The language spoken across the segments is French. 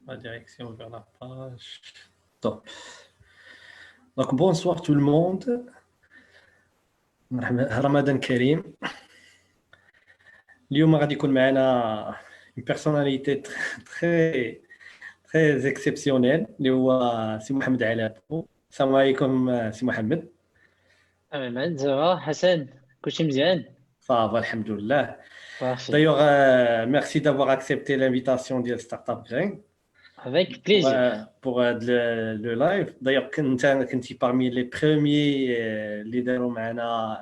La direction vers la page. Top. Donc, bonsoir tout le monde. Ramadan Karim. اليوم غادي يكون معنا une personnalité très très exceptionnelle اللي هو سي محمد علابو. السلام عليكم سي محمد. تمام زعما حسن كلشي مزيان صافا الحمد لله. صافي D'ailleurs, merci d'avoir accepté l'invitation de Startup Grain avec plaisir. pour le live. D'ailleurs, كنتي parmi les premiers اللي داروا معنا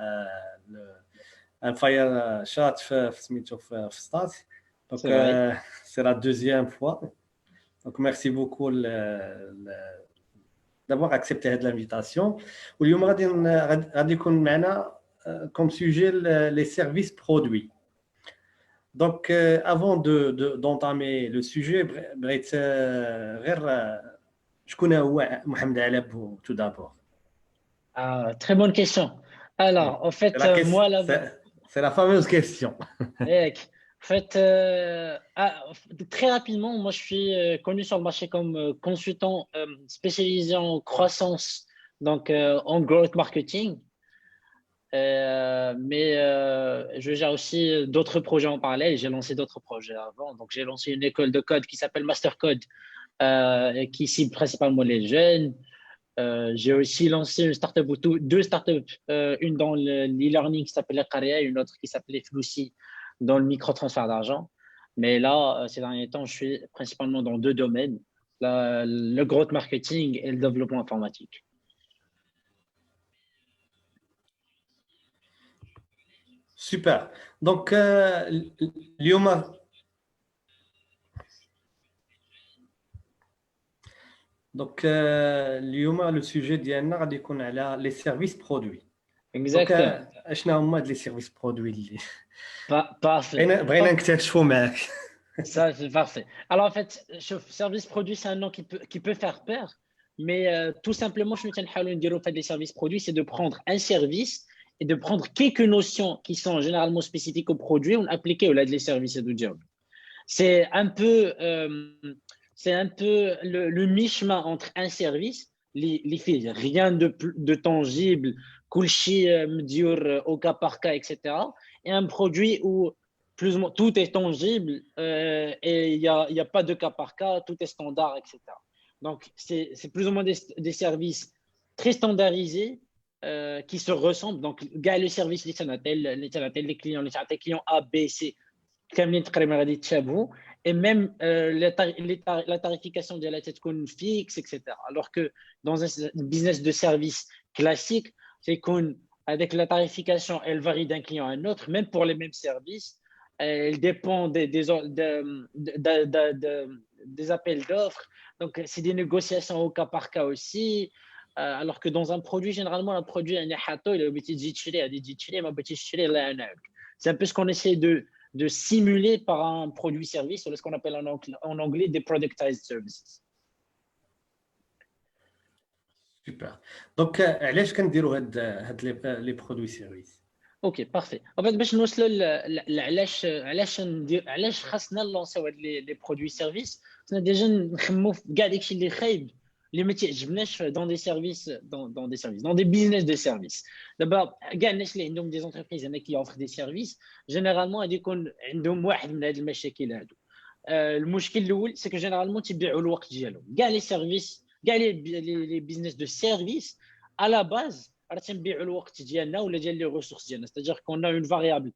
un fire chat في سميتو في ستات. Donc, C'est vrai. c'est la deuxième fois. Donc, merci beaucoup d'avoir accepté cette invitation. واليوم غادي يكون معنا comme sujet les services produits. Donc, avant d'entamer le sujet, بغيت غير شكون هو محمد علابو tout d'abord. Très bonne question. Alors, en fait, moi là-bas, c'est la fameuse question. En fait, très rapidement, moi je suis connu sur le marché comme consultant spécialisé en croissance, donc en growth marketing. Mais je gère aussi d'autres projets en parallèle. J'ai lancé d'autres projets avant. Donc, j'ai lancé une école de code qui s'appelle Mastercode, qui cible principalement les jeunes. J'ai aussi lancé une startup ou deux startups, une dans l'e-learning qui s'appelait Qaria et une autre qui s'appelait Floussi dans le micro-transfert d'argent. Mais là, ces derniers temps, je suis principalement dans deux domaines, le growth marketing et le développement informatique. Super. Donc, اليوم اليوم le sujet ديالنا غادي يكون على les services produits. Exactement. اشنا هما هاد les services produits اللي Parfait. بغينا نكتشفوا معاك. Ça, c'est parfait. Alors, en fait, service produit, c'est un nom qui peut faire peur, mais tout simplement, je me tiens à dire, au fait, les services produits, c'est de prendre un service et de prendre quelques notions qui sont généralement spécifiques au produit ou appliquer au-delà des services et du job. C'est un peu le mi-chemin entre un service, les faits, rien de tangible, kulchi, mdiur, au cas par cas, etc. Et un produit où plus ou moins tout est tangible et il y a pas de cas par cas, tout est standard, etc. Donc, c'est plus ou moins des services très standardisés qui se ressemblent. Donc, le service, les clients A, B, C, et même la tarification de la tête fixe, etc. Alors que dans un business de service classique, c'est qu'avec la tarification, elle varie d'un client à un autre, même pour les mêmes services. Elle dépend des appels d'offres. Donc, c'est des négociations au cas par cas aussi. Alors que dans un produit, généralement, un produit, c'est un peu ce qu'on essaie de simuler par un produit-service, ou ce qu'on appelle en anglais des productized services. Super. Donc, علاش كنديروا هاد les produits services؟ اوكي بارفي. En fait, باش نوصلوا علاش خاصنا نلونسيو هاد لي برودوي سيرفيس، خاصنا ديجا نخمموا في كاع داكشي اللي خايب اللي ما تيعجبناش dans des business de services. دابا كاع الناس اللي عندهم des entreprises هنا qui offrent des services généralement غادي يكون عندهم واحد من هاد المشاكل هادو. المشكل الاول سي كو جينيرالمون تيبيعوا الوقت ديالهم. كاع لي سيرفيس كاع لي بيزنس دو سيرفيس على باز راه تنبيعوا الوقت ديالنا ولا ديال لي ريسورس ديالنا. C'est-à-dire qu'on a une variable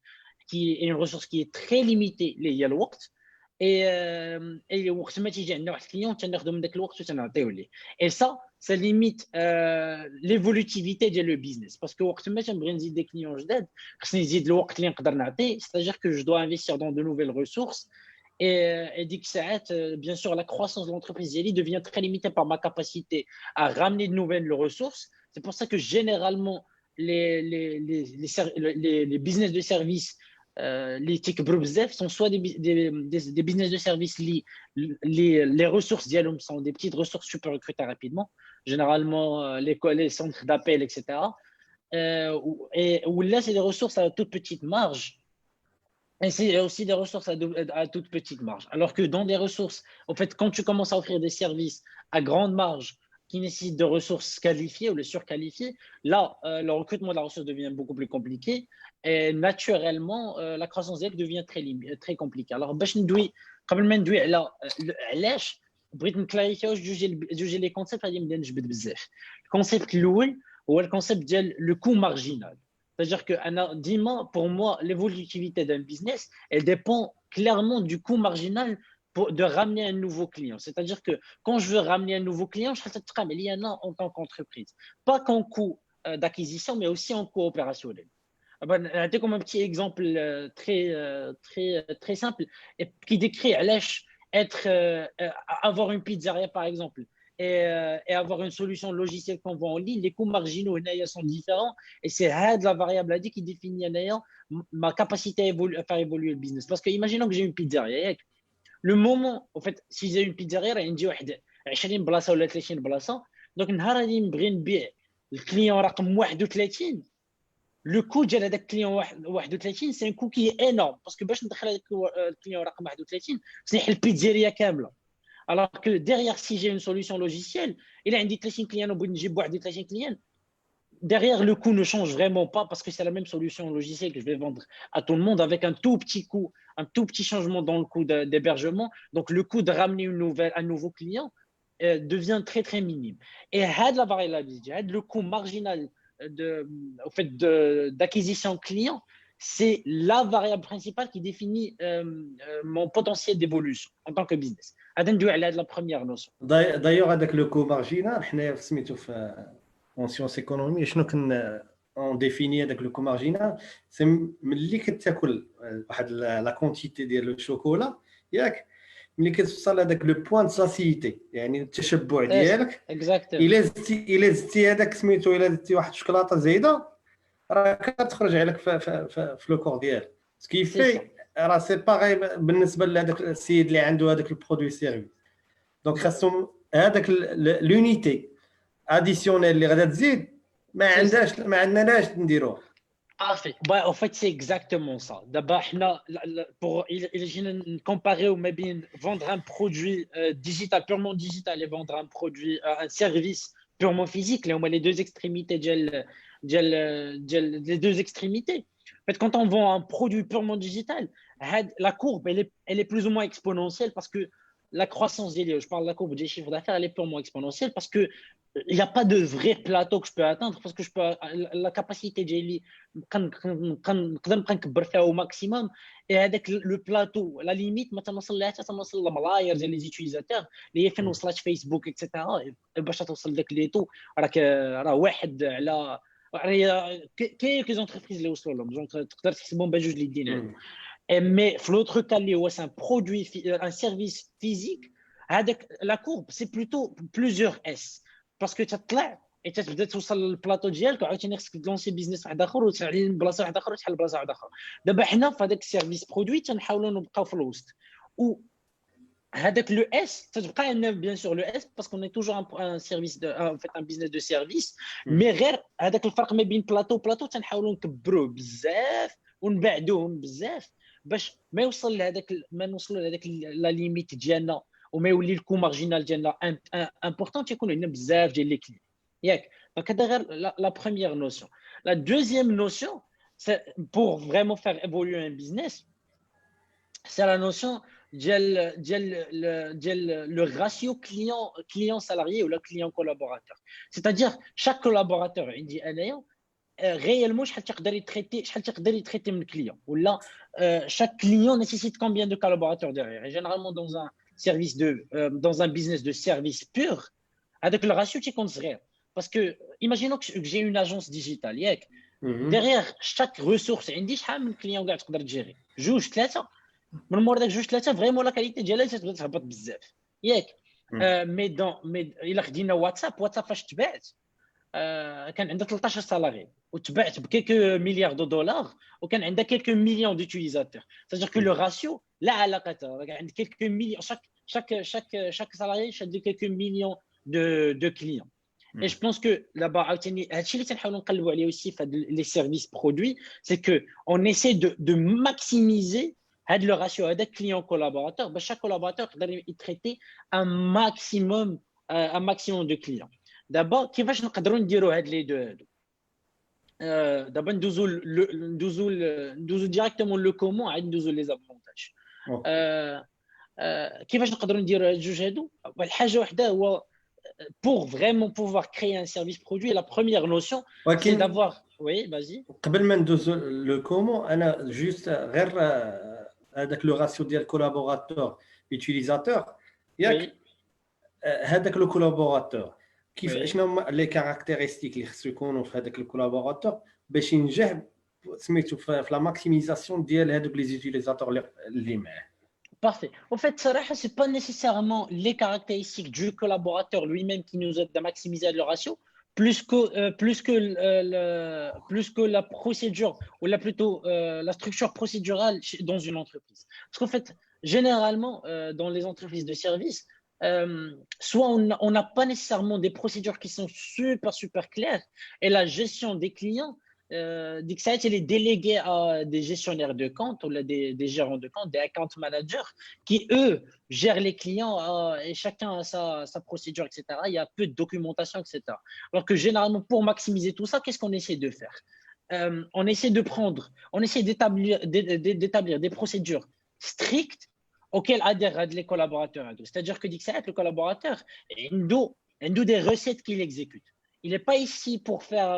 qui est une ressource qui est très limitée اللي هي الوقت. Et وقت ما تيجي عندنا واحد الكليون تناخذوا من داك الوقت وتنعطيوه ليه. Et ça limite l'évolutivité ديال لو بيزنس باسكو وقت ما تنبغي نزيد دي كليون جداد خصني نزيد الوقت اللي نقدر نعطي. C'est-à-dire que je dois investir dans de nouvelles ressources. Et dès que ça aide, bien sûr, la croissance de l'entreprise devient très limitée par ma capacité à ramener de nouvelles ressources. C'est pour ça que généralement, les business de service, les tech sont soit des business de service, les ressources d'Yalom sont des petites ressources super recrutées rapidement, généralement les centres d'appel, etc. Ou là, c'est des ressources à toute petite marge. Et c'est aussi des ressources à toute petite marge. Alors que dans des ressources, en fait, quand tu commences à offrir des services à grande marge qui nécessitent de ressources qualifiées ou les surqualifiées, là, le recrutement de la ressource devient beaucoup plus compliqué et naturellement, la croissance d'elle devient très compliquée. Alors, باش ندوي قبل ما ندوي على علاش بغيت نكلاريفيو جوج لي كونسيبت غادي نبدا نجبد بزاف. الكونسيبت الاول هو الكونسيبت ديال لو كو مارجينال. C'est-à-dire que pour moi, l'évolutivité d'un business, elle dépend clairement du coût marginal de ramener un nouveau client. C'est-à-dire que quand je veux ramener un nouveau client, je vais en tant qu'entreprise. Pas qu'en coût d'acquisition, mais aussi en coût opérationnel. Comme un petit exemple très simple et qui décrit avoir une pizzeria, par exemple, et avoir une solution logicielle qu'on vend en ligne, les coûts marginaux sont différents et c'est la variable qui définit ma capacité à faire évoluer le business. Parce que imaginons que j'ai une pizzeria. Le moment, en fait, si j'ai une pizzeria, il y a 20 بلاصه ولا 30 بلاصه. Donc, النهار اللي نبغي نبيع الكليون رقم 31, le coût ديال هذاك الكليون 31 c'est un coût qui est énorme parce que باش ندخل هذاك الكليون رقم 31 صليح البيتزيريا كامله. Alors que derrière, si j'ai une solution logicielle, il a un 30 clients, au bout de 30 clients, derrière, le coût ne change vraiment pas parce que c'est la même solution logicielle que je vais vendre à tout le monde avec un tout petit coût, un tout petit changement dans le coût d'hébergement. Donc, le coût de ramener un nouveau client devient très, très minime. Et la variabilité, le coût marginal au fait d'acquisition client, c'est la variable principale qui définit mon potentiel d'évolution en tant que business. هذا ندوي على la première notion. دايوغ هذاك لو كو مارجينال حنايا سميتو في اون سيونس ايكونومي شنو كن اون ديفيني هذاك لو كو مارجينال سي ملي كتاكل واحد لا كونتيتي ديال الشوكولا ياك ملي كتوصل هذاك لو بوين دو ساسيتي يعني التشبع ديالك الا زدتي هذاك سميتو الا زدتي واحد الشوكولاته زايده راه كتخرج عليك في لو كور ديالك سكيفي راه سي باغي بالنسبه لهذاك السيد اللي عنده هذاك البرودوي سيرفيس. دونك خاصهم هذاك لونيتي اديسيونيل اللي غادا تزيد ما عندناش نديروه. Parfait. Bah, en fait, c'est exactement ça. D'abord, pour comparer ou bien vendre un produit digital, purement digital, et vendre un produit, un service purement physique, les deux extrémités, les deux extrémités. En fait, quand on vend un produit purement digital, la courbe, elle est plus ou moins exponentielle parce que la croissance, je parle de la courbe des chiffres d'affaires, elle est purement exponentielle parce que il n'y a pas de vrai plateau que je peux atteindre parce que la capacité de au maximum et avec le plateau, la limite, maintenant, les utilisateurs, les FN slash Facebook, etc. باش توصل لك لي تو راه واحد على quelques entreprises اللي وصلوا لهم دونك تقدر تحسبهم بجوج اللي يدينا. Mais l'autre cas, c'est un produit, un service physique. La courbe, c'est plutôt plusieurs S. Parce que tu as et tu as توصل للبلاطو ديالك وعاوتاني خصك تلونسي بيزنس واحد اخر وتعلي بلاصه واحده اخر وتحل بلاصه واحده اخرى. دابا حنا في هذاك السيرفيس برودوي تنحاولوا نبقاو في الوسط. وهذاك لو اس تتبقى عندنا بيان سور لو اس باسكو اون توجور ان سيرفيس ان فيت ان بيزنس دو سيرفيس مي غير هذاك الفرق ما بين بلاطو تنحاولوا نكبروه بزاف ونبعدوهم بزاف باش ما يوصل لهذاك ما نوصلوا لهذاك لا ليميت ديالنا وما يولي الكو مارجينال ديالنا امبورطون تيكون عندنا بزاف ديال لي كليون ياك. دونك هذا غير لا بروميير نوسيون. لا دوزيام نوسيون c'est pour vraiment faire évoluer un business, c'est la notion le ratio client salarié ou le client collaborateur. C'est-à-dire chaque collaborateur عندي انايا réellement شحال تقدر يتريتي من الكليون ولا chaque client nécessite combien de collaborateurs derrière. Et généralement dans un business de service pur avec le ratio تيكون صغير parce que imaginons que j'ai une agence digitale ياك derrière chaque ressource عندي شحال من كليون قاعد تقدر تجيري جوج ثلاثه من مور داك جوج ثلاثه فريمون لا كاليتي ديالها تبدا تهبط بزاف ياك. مي الا خدينا واتساب فاش تبعت كان عندها 13 سالاري وتبعت بكيك مليار دولار وكان عندها كيلك مليون ديوتيليزاتور. C'est-à-dire que le ratio لا علاقه عند كيلك مليون chaque salarié شاد كيلك مليون de clients. Et je pense que là-bas, هادشي اللي تنحاولوا نقلبوا عليه aussi في les services produits, c'est que on essaie de maximiser le ratio هذا client collaborateur باش chaque collaborateur يقدر يتريتي un maximum de clients. D'abord كيفاش نقدروا نديروا هاد les deux هادو. دابا ندوزو directement le comment عاد ندوزو les avantages. كيفاش نقدروا نديروا هاد الجوج هادو؟ الحاجه وحده هو pour vraiment pouvoir créer un service produit, la première notion, c'est d'avoir... Oui, vas-y. قبل ما ندوز le comment, انا juste غير هذاك le ratio ديال collaborateur utilisateur ياك هذاك le collaborateur كيف شنو هما لي كاركتيرستيك اللي خصو يكونوا في هذاك الكولابوراتور باش ينجح سميتو في لا ماكسيميزاسيون ديال هذوك لي زوتيليزاتور اللي معاه. Parfait. En fait, Sarah, ce n'est pas nécessairement les caractéristiques du collaborateur lui-même qui nous aident à maximiser le ratio, plus que la procédure, ou plutôt la structure procédurale dans une entreprise. Parce qu'en fait, généralement, dans les entreprises de services, soit on n'a pas nécessairement des procédures qui sont super claires, et la gestion des clients, Dixit, il est délégué à des gestionnaires de compte ou des gérants de compte, des account managers qui, eux, gèrent les clients et chacun a sa procédure, etc. Il y a peu de documentation, etc. Alors que généralement, pour maximiser tout ça, qu'est-ce qu'on essaie de faire? On essaie d'établir des procédures strictes auxquelles adhèrent les collaborateurs. C'est-à-dire que Dixit, le collaborateur, il a des recettes qu'il exécute. Il n'est pas ici pour faire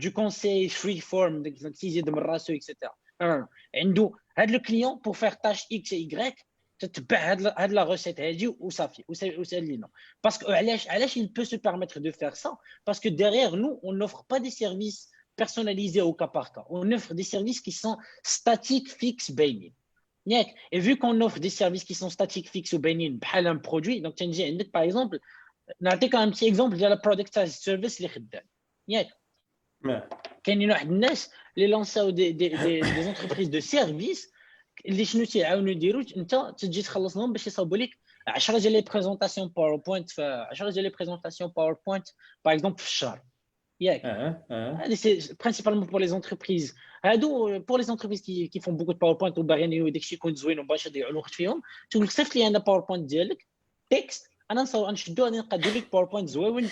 du conseil free form, etc. Non. Le client, pour faire tâche X et Y, la recette ou ça fait. Parce que il peut se permettre de faire ça. Parce que derrière nous, on n'offre pas des services personnalisés au cas par cas. On offre des services qui sont statiques, fixes, bénis. Et vu qu'on offre des services qui sont statiques, fixes ou bénis, un produit, donc par exemple, نعطيك un petit exemple ديال البرودكت as سيرفيس اللي خدام ياك كاينين واحد الناس اللي لانساو دي زونتربريز دو سيرفيس اللي شنو تيعاونوا يديروا انت تجي تخلص لهم باش يصاوبوا لك 10 ديال لي بريزونطاسيون باوربوينت 10 ديال لي بريزونطاسيون باوربوينت باغ اكزومبل في الشهر ياك هذه سي برينسيبالمون بور لي زونتربريز هادو بور لي زونتربريز كي فون بوكو دو باوربوينت وباغيين داكشي يكون زوين وباش يضيعوا الوقت فيهم تقول لك صيفط لي انا باوربوينت ديالك تكست انا نشدو نقادو لك باوربوينت زويون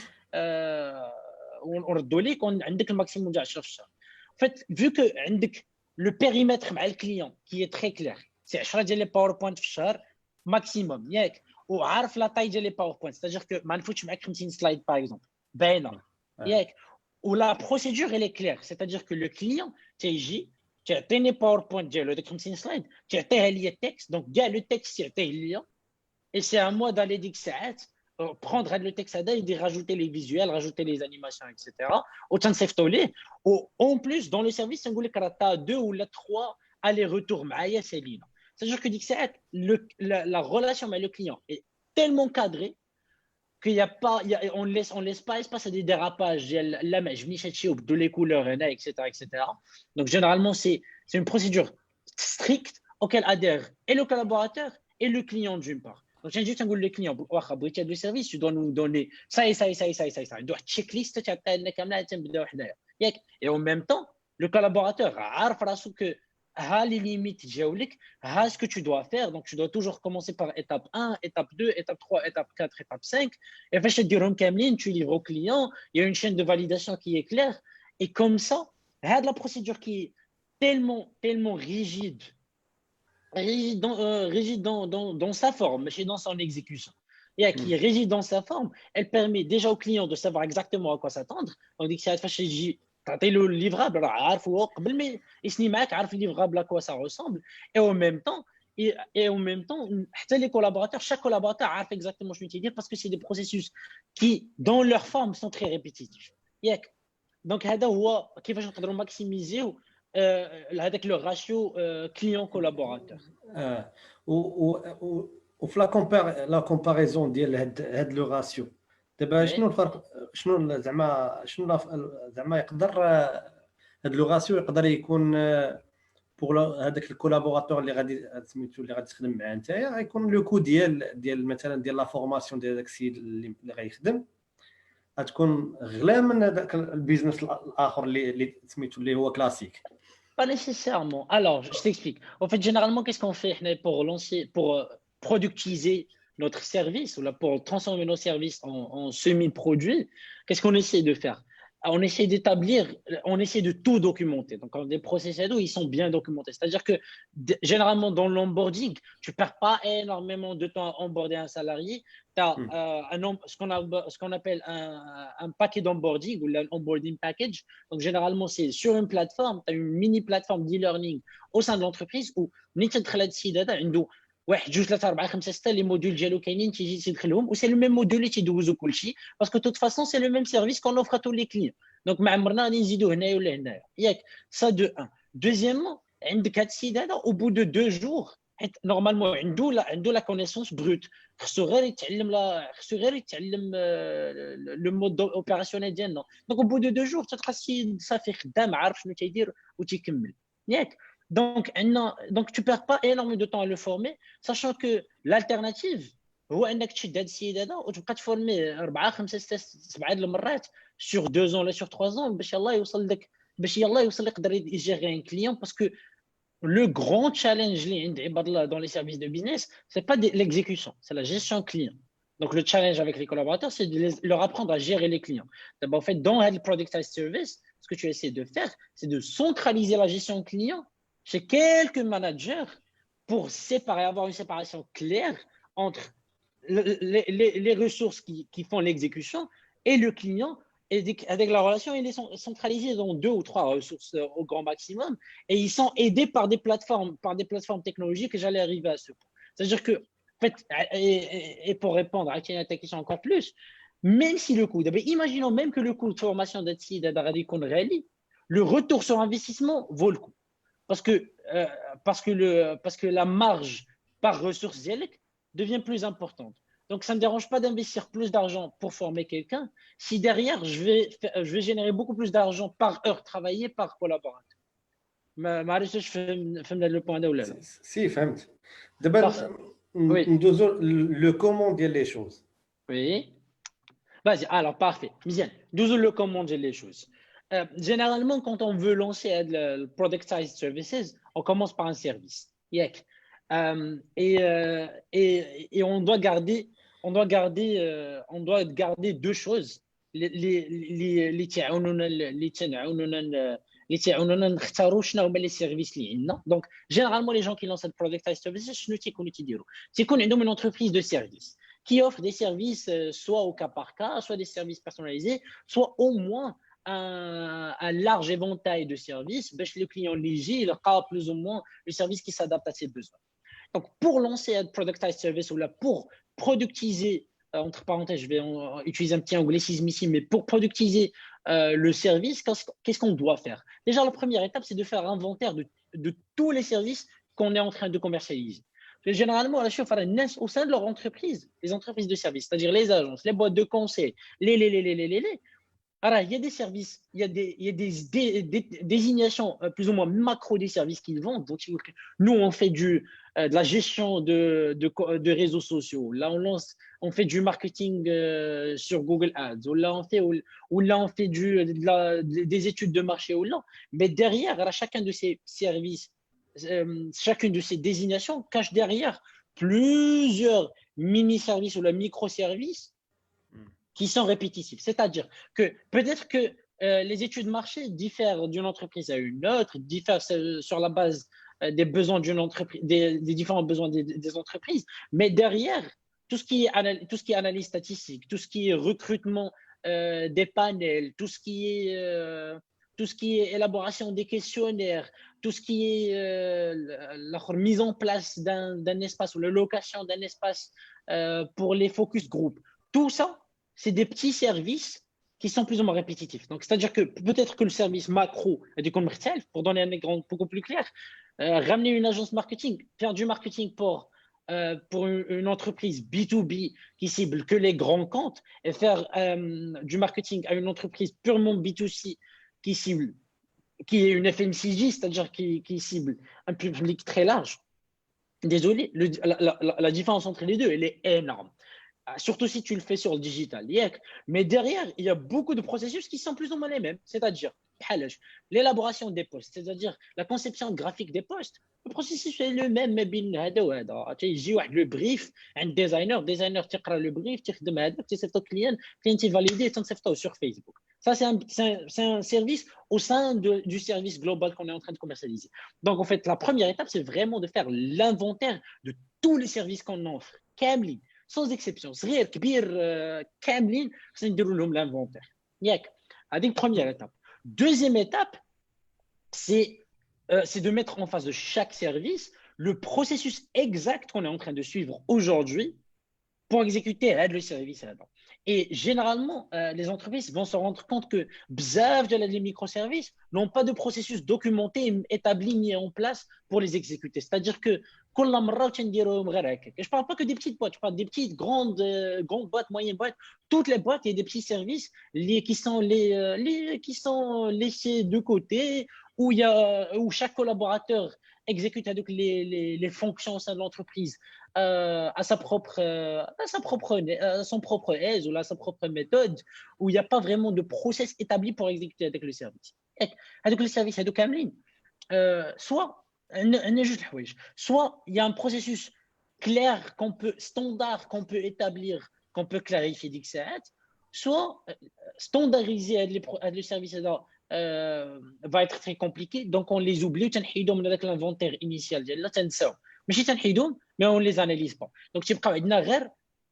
ونردو لك وعندك الماكسيموم ديال 10 في الشهر. فات فيو كو عندك لو بيريمتر مع الكليون كي اي تري كلير سي 10 ديال لي باوربوينت في الشهر ماكسيموم ياك وعارف لا طاي ديال لي باوربوينت ستاجير كو ما نفوتش معاك 50 سلايد باغ اكزومبل باينه ياك ولا بروسيدور اي كلير ستاجير كو لو كليون تيجي تعطيني باوربوينت ديالو داك 50 سلايد تعطيها ليا التكست دونك كاع لو تكست يعطيه ليا. Et c'est à moi d'aller prendre le texte et de rajouter les visuels, rajouter les animations, etc. Autant de s'eftoler. En plus, dans le service, on dit que tu as 2 ou 3 allers-retours. C'est-à-dire que la relation avec le client est tellement cadrée qu'on ne laisse pas espace à des dérapages. De les couleurs, etc., etc. Donc, généralement, c'est une procédure stricte auquel adhèrent et le collaborateur et le client d'une part. Donc, j'ai juste un goût de client. De service, tu dois nous donner ça et ça et ça et ça et ça. Il doit checklist, et en même temps, le collaborateur a les limites géologiques, a ce que tu dois faire. Donc, tu dois toujours commencer par étape 1, étape 2, étape 3, étape 4, étape 5. Et après, tu livres au client. Il y a une chaîne de validation qui est claire. Et comme ça, la procédure qui est tellement rigide dans sa forme, mais dans son exécution. Et qui est rigide dans sa forme, elle permet déjà au client de savoir exactement à quoi s'attendre. On dit que c'est تعطي له livrable, alors عارف هو قبل ما يسني معاك عارف livrable à quoi ça ressemble. Et en même temps حتى les collaborateurs, chaque collaborateur عارف exactement ce qu'il dit parce que c'est des processus qui dans leur forme sont très répétitifs. ياك donc هذا هو كيفاش نقدروا ماكسيميزيو هذاك لو راشيو كليون كولابوراتور. وفي لا كومباريزون ديال هاد لو راسيو دابا شنو الفرق شنو زعما يقدر هاد لو راسيو يقدر يكون بور هذاك الكولابوراتور اللي غادي سميتو اللي غادي تخدم معاه نتايا غيكون لو كو ديال مثلا ديال لا فورماسيون ديال داك السيد اللي غيخدم غتكون غلا من هذاك البيزنس الاخر اللي سميتو اللي هو كلاسيك. Pas nécessairement. Alors, je t'explique. En fait, généralement, qu'est-ce qu'on fait pour lancer, pour productiser notre service ou là, pour transformer nos services en semi-produits? Qu'est-ce qu'on essaie de faire? On essaie d'établir, on essaie de tout documenter. Donc, des processus, ils sont bien documentés. C'est-à-dire que généralement, dans l'onboarding, tu ne perds pas énormément de temps à onboarder un salarié. Tu as ce qu'on appelle un paquet d'onboarding ou un onboarding package. Donc, généralement, c'est sur une plateforme, tu as une mini plateforme d'e-learning au sein de l'entreprise où واحد جوج ثلاثة أربعة خمسة ستة لي موديل ديالو كاينين تيجي تيدخلهم وسي لو ميم موديل اللي تيدوزو كلشي باسكو توت فاسون سي لو ميم سيرفيس كون اوفر تو لي كليون دونك ما عمرنا غادي نزيدو هنايا ولا هنايا ياك سا دو ان دوزيامون عندك هاد السيد هذا او بو دو دو جور حيت نورمالمون عنده لا كونيسونس بروت خصو غير يتعلم لو مود اوبيراسيونيل ديالنا دونك او بو دو جور تلقى السيد صافي خدام عارف شنو تيدير وتيكمل ياك. Donc, tu ne perds pas énormément de temps à le former, sachant que l'alternative, هو انك تشد هذا السيد هذا وتبقى تفورميه 4 5 6 7 المرات sur 2 ans ولا sur 3 ans باش يلاه يوصل يقدر يجيري ان كليون باسكو le grand challenge اللي عند عباد الله dans les services de business c'est pas l'exécution, c'est la gestion client. Donc le challenge avec les collaborateurs c'est de leur apprendre à gérer les clients. D'abord en fait dans le productized service, ce que tu essaies de faire c'est de centraliser la gestion client chez quelques managers pour avoir une séparation claire entre les ressources qui font l'exécution et le client, et avec la relation, elle est centralisée dans 2 ou 3 ressources au grand maximum, et ils sont aidés par des plateformes technologiques, et j'allais arriver à ce point. C'est-à-dire que, en fait, et pour répondre à ta question encore plus, même si le coût, imaginons même que le coût de formation d'Atsi d'Adaradikon Rally, le retour sur investissement vaut le coup. Parce que la marge par ressource devient plus importante. Donc, ça ne me dérange pas d'investir plus d'argent pour former quelqu'un si derrière, je vais générer beaucoup plus d'argent par heure travaillée par collaborateur. معليش فهمنا le point là. Si, فهمت. دابا ندوزو le comment ديال les choses. Oui. Vas-y, alors parfait. Miziane, ندوزو le comment ديال les choses. Généralement, quand on veut lancer le productized services, on commence par un service. Et on doit garder 2 choses. اللي تعاونونا نختاروا شنو هما لي سيرفيس اللي عندنا. Donc généralement les gens qui lancent le productized services شنو تيكونوا تيديروا تيكون عندهم une entreprise de service qui offre des services soit au cas par cas, soit des services personnalisés, soit au moins un large éventail de services, le client léger, il aura plus ou moins le service qui s'adapte à ses besoins. Donc, pour lancer un productized service ou là, pour productiser, entre parenthèses, je vais utiliser un petit anglicisme ici, mais pour productiser le service, qu'est-ce qu'on doit faire? Déjà, la première étape, c'est de faire un inventaire de tous les services qu'on est en train de commercialiser. Généralement, au sein de leur entreprise, les entreprises de services, c'est-à-dire les agences, les boîtes de conseil, alors, il y a des services, il y a des désignations plus ou moins macro des services qu'ils vendent. Donc, nous, on fait de la gestion de réseaux sociaux. Là, on fait du marketing sur Google Ads. Ou là, on fait des études de marché. Mais derrière, chacun de ces services, chacune de ces désignations cache derrière plusieurs mini-services ou la microservices qui sont répétitifs. C'est-à-dire que peut-être que les études marché diffèrent d'une entreprise à une autre, diffèrent sur la base des besoins d'une entreprise, des différents besoins des entreprises, mais derrière, tout ce qui est analyse statistique, tout ce qui est recrutement des panels, tout ce qui est élaboration des questionnaires, tout ce qui est la mise en place d'un espace ou la location d'un espace pour les focus group, tout ça, c'est des petits services qui sont plus ou moins répétitifs. Donc, c'est-à-dire que peut-être que le service macro est du commercial, pour donner un exemple beaucoup plus clair, ramener une agence marketing, faire du marketing pour une entreprise B2B qui cible que les grands comptes et faire du marketing à une entreprise purement B2C qui est une FMCG, c'est-à-dire qui cible un public très large. Désolé, la différence entre les deux, elle est énorme. surtout si tu le fais sur le digital. Mais derrière, il y a beaucoup de processus qui sont plus ou moins les mêmes. C'est-à-dire, l'élaboration des postes, c'est-à-dire la conception graphique des postes. Le processus est le même, mais bien هذا وهذا. يجي واحد le brief, un designer تقرا le brief, تخدم هذاك, تصيفطو client, client validé, تصيفطو sur Facebook. Ça, c'est un service au sein du service global qu'on est en train de commercialiser. Donc, en fait, la première étape, c'est vraiment de faire l'inventaire de tous les services qu'on offre. كاملين, sans exception. صغير كبير كاملين خصنا نديروا لهم l'inventaire. ياك هذه première étape. Deuxième étape, c'est de mettre en face de chaque service le processus exact qu'on est en train de suivre aujourd'hui pour exécuter le service. Et généralement, les entreprises vont se rendre compte que bzaf de les microservices n'ont pas de processus documenté, établi, mis en place pour les exécuter. C'est-à-dire que je ne parle pas que des petites boîtes, je parle des petites, grandes boîtes, moyennes boîtes. Toutes les boîtes, il y a des petits services qui sont laissés de côté, où chaque collaborateur exécute avec les fonctions au sein de l'entreprise à son propre aise ou à sa propre méthode, où il n'y a pas vraiment de process établi pour exécuter avec le service. Avec le service, soit il y a un processus clair standard qu'on peut établir, qu'on peut clarifier d'XAT, soit standardiser le service va être très compliqué, donc on les oublie, on avec l'inventaire initial, mais on ne les analyse pas. Donc,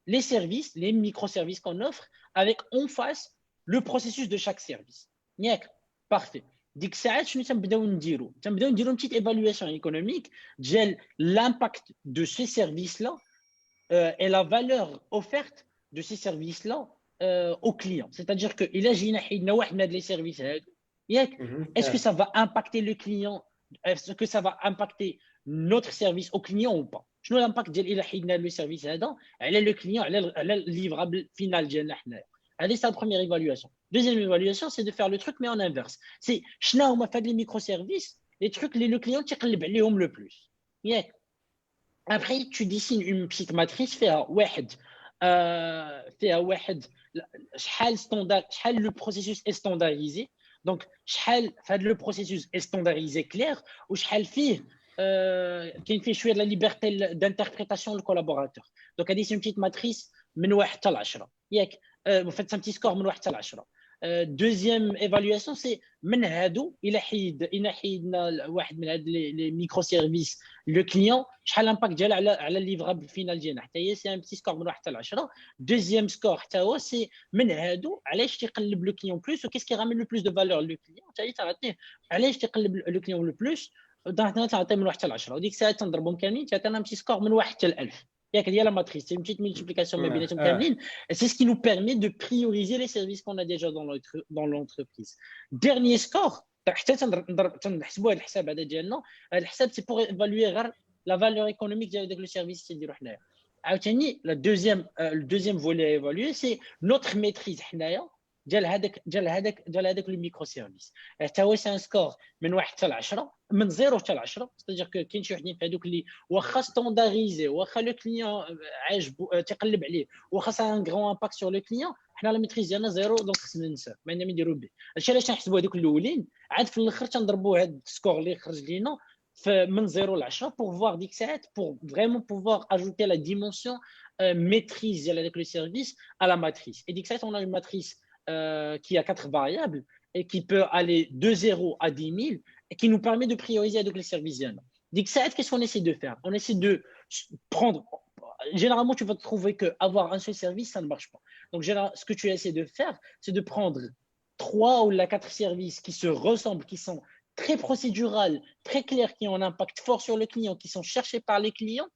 les services, les microservices qu'on offre, avec en face le processus de chaque service. Parfait. ديك الساعات شنو تنبداو نديرو une petite évaluation économique ديال l'impact de ces services là et la valeur offerte de ces services là aux clients. C'est-à-dire que il a جينا حيدنا واحد من هاد les services هادو ياك est-ce que ça va impacter le client, est-ce que ça va impacter notre service au client ou pas. شنو l'impact ديال الى حيدنا le service هذا على le client على le livrable final ديالنا حنايا. Allez, c'est la première évaluation. Deuxième évaluation, c'est de faire le truc, mais en inverse. C'est, on a fait les microservices, les trucs, le client, tu les le plus. Après, tu dessines une petite matrice, le processus est standardisé. Donc, le processus est standardisé clair, ou qui fait de la liberté d'interprétation du collaborateur. Donc, c'est une petite matrice, من 1 حتى ل 10. Vous faites un petit score من 1 حتى ل 10. Deuxième évaluation, c'est من هادو إلى حيدنا واحد من هاد les microservices le client شحال l'impact ديال على الليفرابل فينال ديالنا حتى هي c'est un petit score من 1 حتى ل 10. Deuxième score حتى هو c'est من هادو علاش تيقلب le client plus ou qu'est-ce qui ramène le plus de valeur le client حتى هي تعطيه علاش تيقلب le client le plus تعطيه من 1 حتى ل 10 وديك الساعه تنضربهم كاملين تعطينا un petit score من 1 حتى ل 1000. Il y a la matrice, c'est une petite multiplication. C'est ce qui nous permet de prioriser les services qu'on a déjà dans l'entreprise. Dernier score, c'est pour évaluer la valeur économique de le service. Le deuxième volet à évaluer, c'est notre maîtrise. ديال هذاك لو ميكرو سيرفيس حتى هو سي ان سكور من 1 حتى ل 10 من 0 حتى ل 10 c'est-à-dire que كاين شي وحدين في هذوك اللي واخا ستاندارديزي واخا لو كليون عاجبو تيقلب عليه واخا سا ان غران امباكت سور لو كليون حنا لا ميتريز ديالنا 0 دونك خصنا ننساه ما عندنا ما نديرو به. هادشي علاش تنحسبوا هذوك الاولين عاد في الاخر تنضربوا هذا السكور اللي خرج لينا من 0 ل 10 pour voir ديك الساعات pour vraiment pouvoir ajouter la dimension maîtrise ديال هذاك لو سيرفيس à la matrice. Et ديك الساعات on a une matrice qui a 4 variables et qui peut aller de 0 à 10 000 et qui nous permet de prioriser avec les services. Donc, qu'est-ce qu'on essaie de faire? On essaie de prendre. Généralement, tu vas trouver qu'avoir un seul service, ça ne marche pas. Donc, ce que tu essaies de faire, c'est de prendre 3 ou 4 services qui se ressemblent, qui sont très procédurales, très clairs, qui ont un impact fort sur le client, qui sont cherchés par les clients,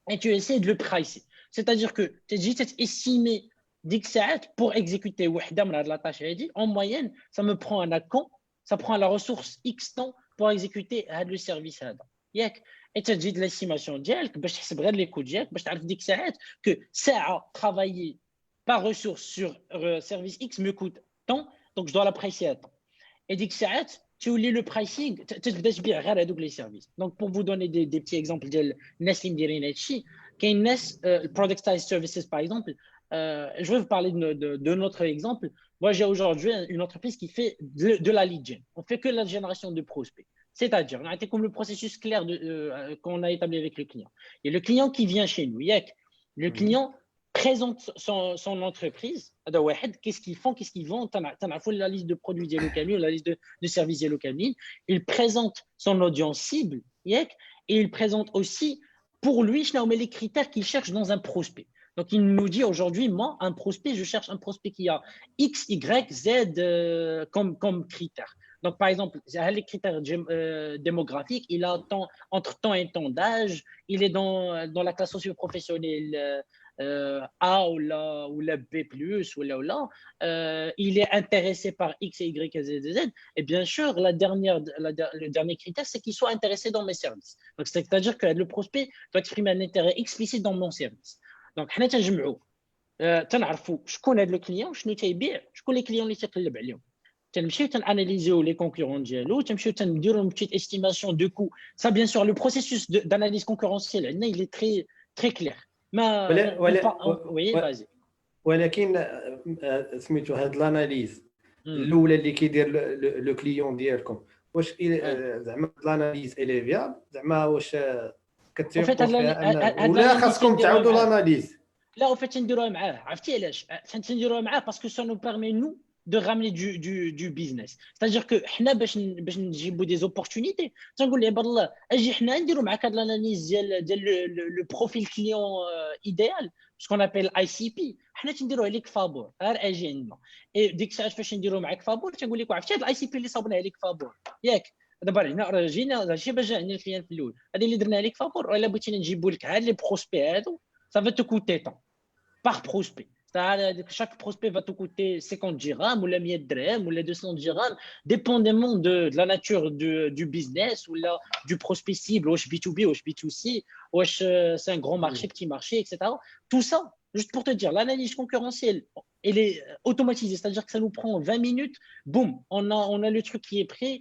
et tu essaies de le pricer. C'est-à-dire que tu es juste estimé ديك ساعات pour exécuter وحده من هاد لا tâche هادي en moyenne ça me prend un account ça prend la ressource X temps pour exécuter هاد le service هذا ياك et تجد l'estimation ديالك باش تحسب غير لي كو ديالك باش تعرف ديك ساعات que ساعه travailler par ressource sur service X me coûte tant donc je dois la pricer à temps et ديك ساعات تولي le pricing تبدا تبيع غير هادوك les services. Donc pour vous donner des petits exemples ديال الناس اللي مديرين هادشي كاين ناس productized services par exemple. Je vais vous parler de notre exemple. Moi, j'ai aujourd'hui une entreprise qui fait de la lead gen. On fait que la génération de prospects. C'est-à-dire, on a été comme le processus clair qu'on a établi avec le client. Et le client qui vient chez nous, le client présente son entreprise. Qu'est-ce qu'ils font, qu'est-ce qu'ils vendent. Tu as la liste de produits délocalisés, la liste de services délocalisés. Il présente son audience cible, et il présente aussi pour lui les critères qu'il cherche dans un prospect. Donc, il nous dit aujourd'hui, moi, un prospect, je cherche un prospect qui a X, Y, Z comme critères. Donc, par exemple, les critères démographiques, il a entre temps et temps d'âge, il est dans la classe socio-professionnelle A ou la B+, il est intéressé par X, Y, Z. Et bien sûr, le dernier critère, c'est qu'il soit intéressé dans mes services. Donc, c'est-à-dire que le prospect doit exprimer un intérêt explicite dans mon service. Donc, حنا تنجمعوا تنعرفوا شكون هذا الكليون شنو تيبيع شكون لي كليون اللي تيقلب عليهم تنمشيو تناناليزيو لي كونكورون ديالو تنمشيو تنديروا لهم بتيت استيماسيون دو كو ça bien sûr le processus d'analyse concurrentielle عندنا il est très très clair ما oui vas-y ولكن سميتو هاد الاناليز الاولى اللي كيدير لو كليون ديالكم واش زعما الاناليز الي فياب زعما واش كتيقوا فيها ولا خاصكم تعاودوا الاناليز لا وفات نديروها معاه عرفتي علاش تنديروها معاه باسكو سا نو بيرمي نو de ramener du business. C'est-à-dire que حنا باش نجيبوا des opportunités تنقول لعباد الله اجي حنا نديروا معاك هاد الاناليز ديال لو بروفيل كليون ايديال سكون ابل اي سي بي حنا تنديروه عليك فابور غير اجي عندنا اي ديك الساعه فاش نديروا معاك فابور تنقول لك عرفتي هاد الاي سي بي اللي صابنا عليك فابور دابا هنا جينا ماشي باش جا عندنا الكليان في الاول هذه اللي درنا عليك فابور ولا بغيتينا نجيبوا لك هاد لي بروسبي هادو ça va te coûter tant par prospect. Chaque prospect va te coûter 50 dirhams ou la 100 dirhams ou les 200 dirhams, dépendamment de la nature du business ou du prospect cible, ou B2B ou B2C, ou c'est un grand marché, petit marché, etc. Tout ça, juste pour te dire, l'analyse concurrentielle, elle est automatisée, c'est-à-dire que ça nous prend 20 minutes, boum, on a le truc qui est prêt,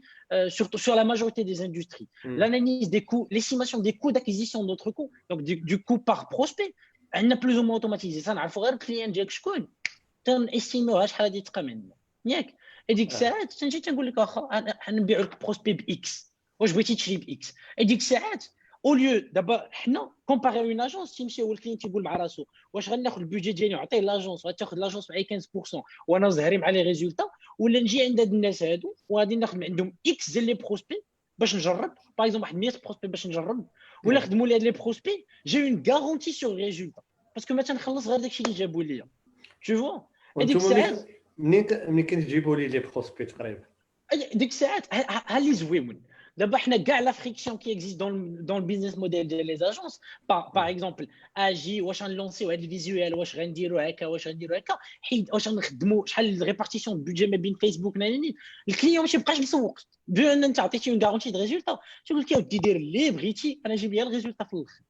surtout sur la majorité des industries. L'analyse des coûts, l'estimation des coûts d'acquisition de notre coût, donc du coût par prospect, عندنا بلوز او اوتوماتيزي تنعرفوا غير الكليان ديالك شكون تنستيميوها شحال غادي تبقى منا ياك هذيك الساعات تنجي تنقول لك واخا نبيعوا لك بروسبي باكس واش بغيتي تشري باكس هذيك الساعات او ليو دابا حنا كومباري اون اجونس تيمشي هو الكليان تيقول مع راسو واش غناخذ البيدجي ديالي ونعطيه لاجونس غتاخذ لاجونس معايا 15% وانا زهري مع لي ريزولتا ولا نجي عند هاد الناس هادو وغادي ناخذ من عندهم اكس ديال لي بروسبي باش نجرب باغ اكزومبل واحد 100 بروسبي باش نجرب ولا خدموا لي هاد لي بروسبي جي اون غارونتي سور ريزولتا باسكو ما تنخلص غير داكشي اللي جابوا ليا tu vois هذيك الساعات منين كتجيبوا لي بروسبي تقريبا ديك الساعات ها اللي زويون دابا حنا كاع لا فريكسيون كي اكزيست دون البيزنس موديل ديال لي اجونس باغ اكزومبل اجي واش غنلونسيو هاد الفيزيوال واش غنديروا هكا واش غنديروا هكا حيت واش غنخدموا شحال ريبارتيسيون بودجي ما بين فيسبوك نانين الكليون ما تيبقاش مسوق بان انت عطيتي اون غارونتي دو ريزولتا تقول لك اودي دير اللي بغيتي انا جيب لي الريزولتا في الاخر.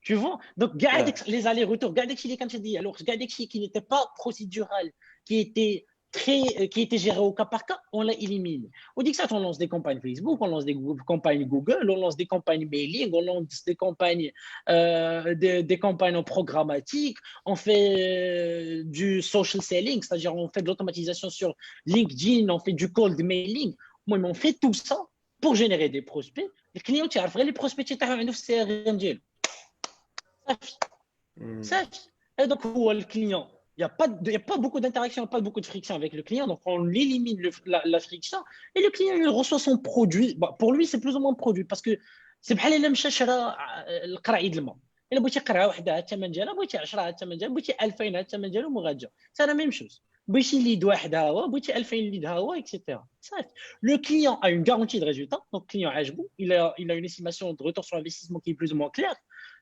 Tu vois, donc les allers-retours, alors qui n'était pas procédural, qui était géré au cas par cas, on l'a éliminé. On dit que ça, on lance des campagnes Facebook, on lance des campagnes Google, on lance des campagnes mailing, on lance des campagnes, des campagnes en programmatique, on fait du social selling, c'est-à-dire on fait de l'automatisation sur LinkedIn, on fait du cold mailing. Moi, on fait tout ça pour générer des prospects. Les clients, tu as les prospects, tu as un CRM ديالو. Sache. Et donc, pour le client, il n'y a pas beaucoup d'interaction, pas beaucoup de friction avec le client. Donc, on élimine la friction et le client il reçoit son produit. Bah, pour lui, c'est plus ou moins produit parce que c'est بحال الا مشى شرا القرعيد الماء. الا بغيتي قرعه وحده الثمن ديالها بغيتي 10 الثمن ديالها بغيتي 2000 الثمن ديالها ومغادجه. C'est la même chose. بغيتي ليد واحد ها هو بغيتي 2000 ليد ها هو etc. Le client a une garantie de résultat. Donc, le client عجبو, il a une estimation de retour sur investissement qui est plus ou moins claire.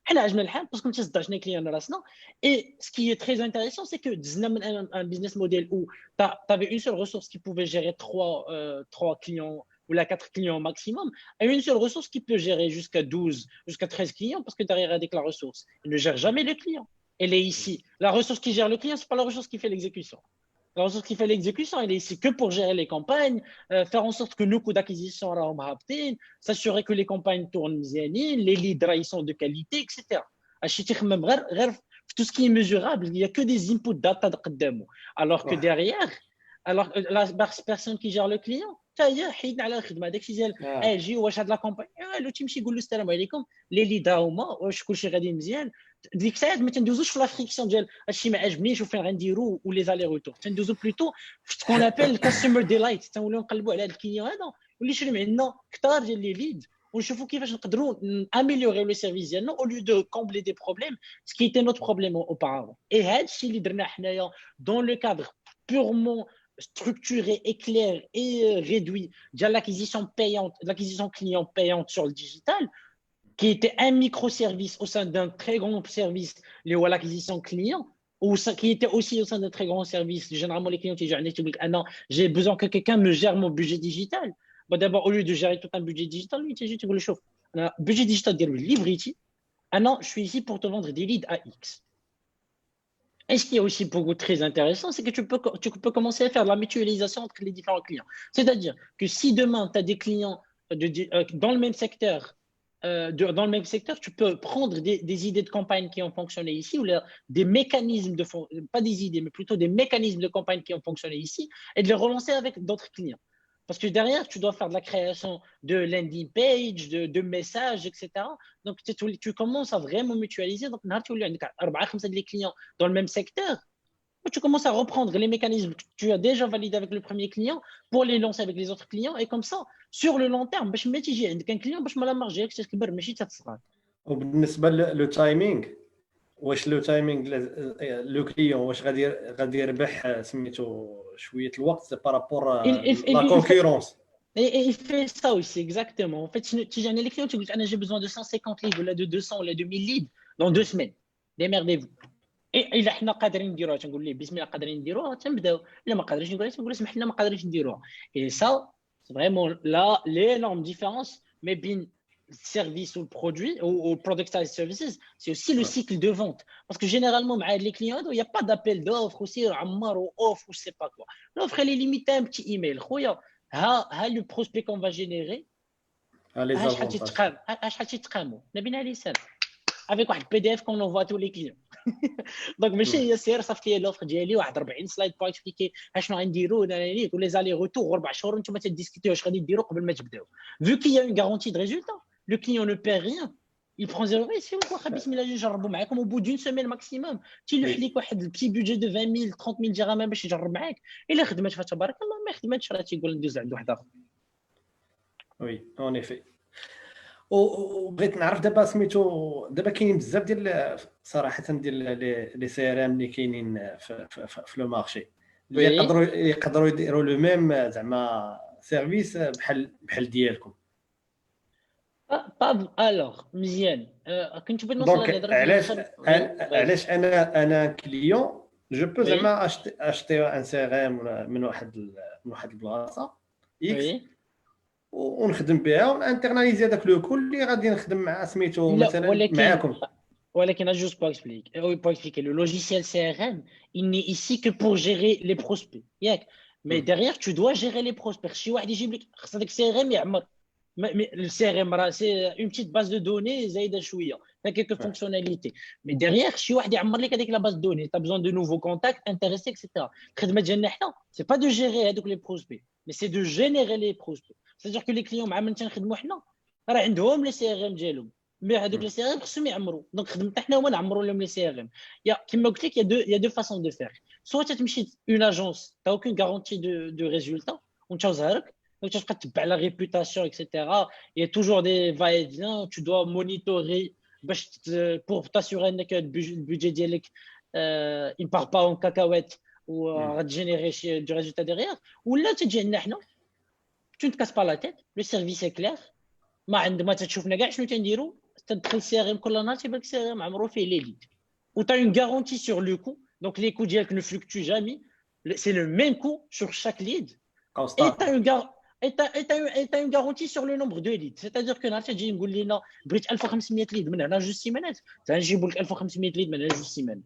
حنا عجبنا الحال باسكو ما تصدعش كليان راسنا et ce qui est très intéressant c'est que دزنا من un business model où tu avais une seule ressource qui pouvait gérer 3 clients ou la 4 clients maximum et une seule ressource qui peut gérer jusqu'à 12 jusqu'à 13 clients parce que derrière avec la ressource il ne gère jamais le client elle est ici la ressource qui gère le client c'est pas la ressource qui fait l'exécution. La ressource qui fait l'exécution, elle est ici que pour gérer les campagnes, faire en sorte que nos coûts d'acquisition s'assurer que les campagnes tournent bien, les leads ils sont de qualité, etc. هادشي تيخمم غير في tout ce qui est mesurable, il y a que des inputs data قدامه, alors que derrière, alors la personne qui gère le client حتى هي حيدنا على الخدمه. داكشي ديال جي واش هاد لا كومباني لو تيمشي يقول له السلام عليكم لي ليدا هما واش كلشي غادي مزيان. ديك الساعات ما تندوزوش في لا فريكسيون ديال هادشي ما عجبنيش وفين غنديرو ولي زالي روتور, تندوزو بلوتو في تكون ابل كاستمر ديلايت, تنوليو نقلبوا على هاد الكليون هذا واللي يشري عندنا كثار ديال لي ليد ونشوفوا كيفاش نقدروا améliorer le service ديالنا au lieu de combler des problèmes ce qui était notre problème auparavant. Et هادشي اللي درنا حنايا dans le cadre purement structuré et clair et réduit de l'acquisition payante, l'acquisition client payante sur le digital, qui était un microservice au sein d'un très grand service, l'acquisition client, ou qui était aussi au sein d'un très grand service. Généralement, les clients qui disent ah non, j'ai besoin que quelqu'un me gère mon budget digital. Bon, d'abord, au lieu de gérer tout un budget digital, lui, tu dis, budget digital, livre ici. Ah non, je suis ici pour te vendre des leads à X. Et ce qui est aussi beaucoup très intéressant, c'est que tu peux commencer à faire de la mutualisation entre les différents clients. C'est-à-dire que si demain, tu as des clients dans le même secteur, tu peux prendre des idées de campagne qui ont fonctionné ici, ou des mécanismes pas des idées, mais plutôt des mécanismes de campagne qui ont fonctionné ici, et de les relancer avec d'autres clients. Parce que derrière, tu dois faire de la création de landing page, de messages, etc. Donc, tu commences à vraiment mutualiser. Donc, tu as des clients dans le même secteur. Tu commences à reprendre les mécanismes que tu as déjà validés avec le premier client pour les lancer avec les autres clients. Et comme ça, sur le long terme, باش ما تيجي عندك un client باش ما لا مارجي ياك تكبر ماشي تتصغر. وبالنسبه لو تايمينغ, واش لو تايمينغ لو كليون واش غادي يربح سميتو شويه الوقت بارابور لا كونكورونس. Et il fait ça aussi, exactement. En fait, si j'ai un client, tu dis j'ai besoin de 150 leads, ou là de 200, ou là de 1000 leads dans 2 semaines. Démerdez-vous. الا حنا قادرين نديروها تنقول ليه بسم الله قادرين نديروها تنبداو, الا ما قادرينش نقول سمح لنا ما قادرينش نديروها. Et ça, c'est vraiment là l'énorme différence mais bien service ou le produit ou productized services, c'est aussi le cycle de vente. Parce que généralement مع les clients il n'y a pas d'appel d'offre وسير عمر ou offre ou je sais pas quoi. L'offre elle est limitée à un petit email. خويا ها le prospect qu'on va générer شحال تيتقاموا نبينا عليه سال avec واحد PDF qu'on envoie à tous les clients. دونك ماشي هي سير صافي لي لوفر ديالي واحد 40 سلايد بغا اكسبليكي اشنو غنديروا ولي زالي روتور 4 شهور نتوما تديسكوتيو واش غادي ديروا قبل ما تبداو. Vu qu'il y a une garantie de résultat, le client ne perd rien, il prend 0 risque. واخا بسم الله نجربوا معاكم au bout d'une semaine maximum تيلوح ليك واحد البتي بودجي دو 20000 30000 درهم باش يجرب معاك. الا خدمت فتبارك الله, ما خدمتش راه تيقول ندوز عند واحد اخر. وي اون ايفي. وبغيت نعرف دابا سميتو دابا كاينين بزاف ديال صراحه ديال لي سي ار ام اللي كاينين في لو مارشي اللي يقدروا يديروا لو ميم زعما سيرفيس بحال ديالكم. الوغ مزيان كنت بغيت نوصل لهضره علاش انا كليون جو بو زعما اشتي ان سي ار ام من واحد البلاصه اكس ونخدم بها ونانترناليزي هذاك لو كل اللي غادي نخدم مع سميتو مثلا معاكم. ولكن juste pour expliquer le logiciel CRM il n'est ici que pour gérer les prospects ياك. mais derrière tu dois gérer les prospects. شي واحد يجيب لك خص هذاك CRM يعمر. le CRM راه c'est une petite base de données زايده شويه فيها quelques fonctionnalités, mais derrière شي واحد يعمر لك هذيك la base de données. tu as besoin de nouveaux contacts intéressés etc. الخدمه ديالنا حنا c'est pas de gérer هذوك les prospects mais c'est de générer les prospects. C'est-à-dire que les clients مع من تنخدموا حنا راه عندهم لي سي ار ام ديالهم, مي هذوك لي سي ار ام خصهم يعمروا. دونك خدمتنا حنا هما نعمروا لهم لي سي ار ام. يا كما قلت لك يا دو فاسون دو فير. سوا تمشي اون اجونس تا اوكين غارونتي دو ريزولتا وانت زهرك دونك تبقى تتبع لا ريبوتاسيون اكسيتيرا. يا توجور دي فاي فيان تو دوا مونيتوري باش بور تاسيوري انك البودجي ديالك il part pas en cacahuète ou غتجينيري شي دو ريزولتا ديغيير. ولا تجي عندنا حنا tu ne te casses pas la tête, le service est clair. ما تشوفنا كاع شنو تنديروا, تدخل سي ار ام كل نهار تيبان لك سي ار ام عمرو فيه لي ليد و tu as une garantie sur le coût. Donc les coûts ديالك ne fluctuent jamais, c'est le même coût sur chaque lead. Et tu as une garantie sur le nombre de leads. C'est-à-dire que نهار تجي نقول لنا بغيت 1500 ليد من هنا جوج سيمانات تنجيبوا لك 1500 ليد من هنا جوج سيمانات.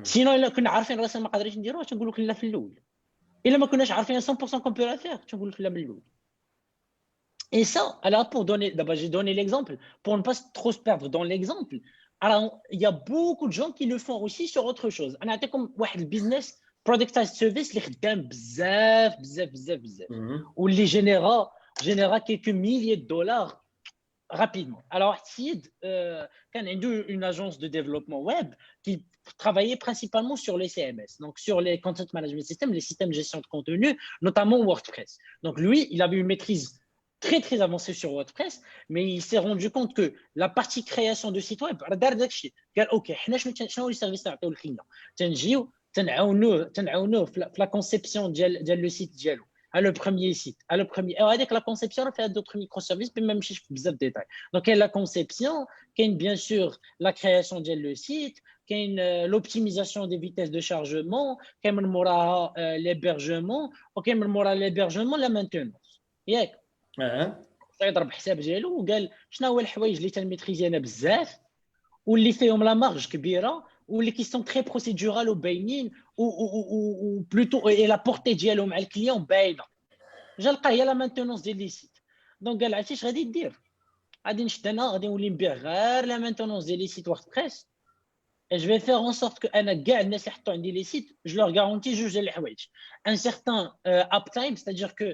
سينو الا كنا عارفين راسنا ما قادرينش نديروها تنقول لك لا في الاول. الا ما كناش عارفين 100% كون بو لا فير تنقول لك لا من الاول. Et ça, alors pour donner, d'abord j'ai donné l'exemple, pour ne pas trop se perdre dans l'exemple. Alors, il y a beaucoup de gens qui le font aussi sur autre chose. On a comme le business productized service اللي خدام بزاف بزاف بزاف بزاف Mhm. واللي généra quelques milliers de dollars rapidement. Alors, Sid, quand une agence de développement web qui travaillait principalement sur les CMS, donc sur les Content Management Systems, les systèmes de gestion de contenu, notamment WordPress. Donc, lui, il avait une maîtrise très, très avancée sur WordPress, mais il s'est rendu compte que la partie création de site web, قال OK, شنو les services نعطيو للكليون تنجيو تنعاونوه في la conception ديال le site ديالو à le premier site, à le premier. Alors, avec la conception, on fait d'autres microservices, mais même si je fais de détails. Donc, il y a la conception, il y a bien sûr la création de le site, il y a l'optimisation des vitesses de chargement, il y a l'hébergement, il y a l'hébergement, la maintenance. ياك يضرب حساب ديالو وقال شنو هو الحوايج اللي تنميتريزي انا بزاف واللي فيهم لا مارج كبيره واللي كي سون تري بروسيدورال وباينين و بلوتو اي لا بورتي ديالهم مع الكليون باينه جا لقى هي لا مانتونونس ديال لي سيت دونك قال عرفتي اش غادي دير غادي نشد انا غادي نولي نبيع غير لا مانتونونس ديال لي سيت ووردبريس et je vais faire en sorte que انا كاع الناس اللي حطوا عندي لي سيت جو لور غارونتي جوج ديال الحوايج ان سيغتان اب تايم ستادير كو